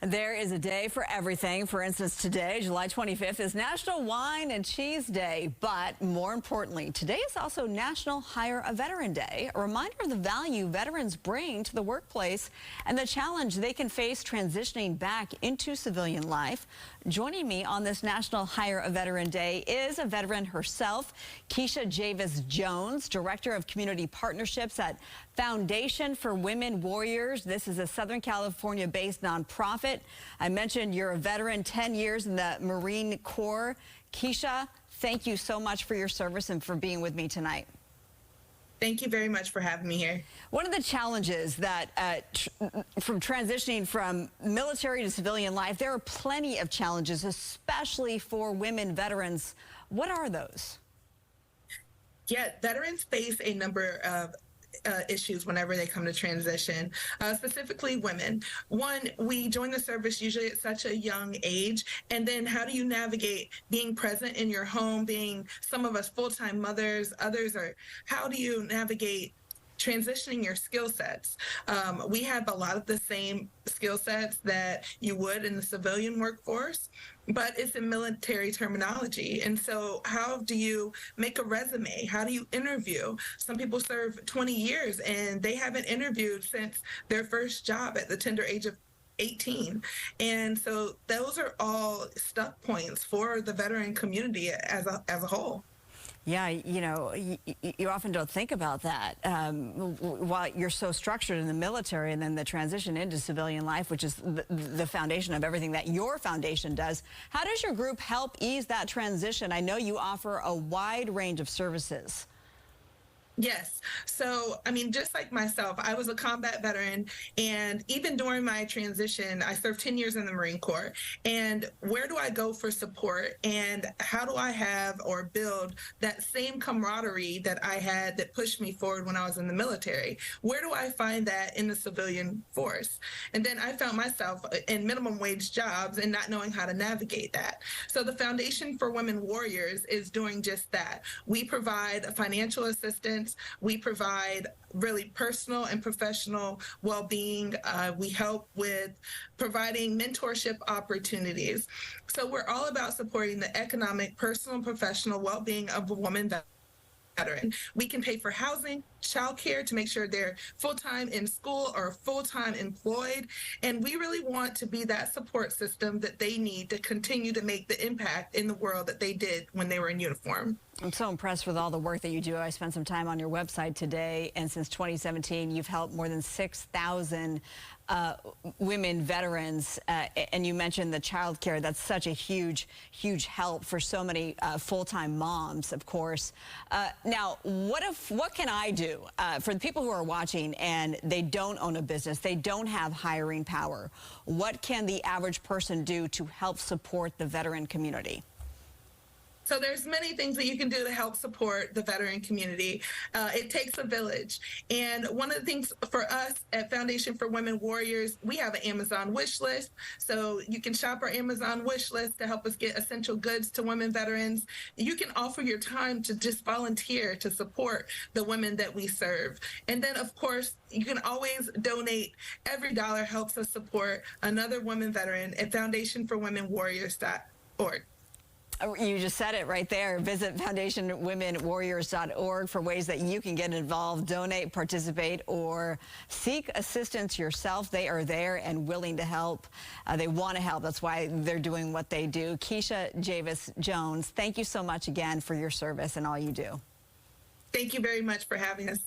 There is a day for everything. For instance, today, July 25th, is National Wine and Cheese Day. But more importantly, today is also National Hire a Veteran Day, a reminder of the value veterans bring to the workplace and the challenge they can face transitioning back into civilian life. Joining me on this National Hire a Veteran Day is a veteran herself, Keisha Javis-Jones, Director of Community Partnerships at Foundation for Women Warriors. This is a Southern California-based nonprofit. I mentioned you're a veteran, 10 years in the Marine Corps. Keisha, thank you so much for your service and for being with me tonight. Thank you very much for having me here. One of the challenges that from transitioning from military to civilian life, there are plenty of challenges, especially for women veterans. What are those? Yeah, veterans face a number of issues whenever they come to transition, specifically women. One, we join the service usually at such a young age, and then how do you navigate being present in your home, being some of us full-time mothers, others are, how do you navigate transitioning your skill sets? We have a lot of the same skill sets that you would in the civilian workforce, but it's in military terminology. And so how do you make a resume? How do you interview? Some people serve 20 years and they haven't interviewed since their first job at the tender age of 18. And so those are all stuck points for the veteran community as a whole. Yeah, you know, you often don't think about that while you're so structured in the military, and then the transition into civilian life, which is the foundation of everything that your foundation does. How does your group help ease that transition? I know you offer a wide range of services. Yes. So, I mean, just like myself, I was a combat veteran, and even during my transition, I served 10 years in the Marine Corps. And where do I go for support, and how do I have or build that same camaraderie that I had that pushed me forward when I was in the military? Where do I find that in the civilian force? And then I found myself in minimum wage jobs and not knowing how to navigate that. So the Foundation for Women Warriors is doing just that. We provide financial assistance. We provide really personal and professional well-being. We help with providing mentorship opportunities. So we're all about supporting the economic, personal, and professional well-being of a woman veteran. We can pay for housing, childcare to make sure they're full-time in school or full-time employed. And we really want to be that support system that they need to continue to make the impact in the world that they did when they were in uniform. I'm so impressed with all the work that you do. I spent some time on your website today, and since 2017, you've helped more than 6,000 women veterans, and you mentioned the child care. That's such a huge help for so many full-time moms, of course. Now, what can I do for the people who are watching and they don't own a business, they don't have hiring power? What can the average person do to help support the veteran community? So there's many things that you can do to help support the veteran community. It takes a village. And one of the things for us at Foundation for Women Warriors, we have an Amazon wish list. So you can shop our Amazon wish list to help us get essential goods to women veterans. You can offer your time to just volunteer to support the women that we serve. And then, of course, you can always donate. Every dollar helps us support another woman veteran at foundationforwomenwarriors.org. You just said it right there. Visit foundationwomenwarriors.org for ways that you can get involved, donate, participate, or seek assistance yourself. They are there and willing to help. They want to help. That's why they're doing what they do. Keisha Javis-Jones, thank you so much again for your service and all you do. Thank you very much for having us.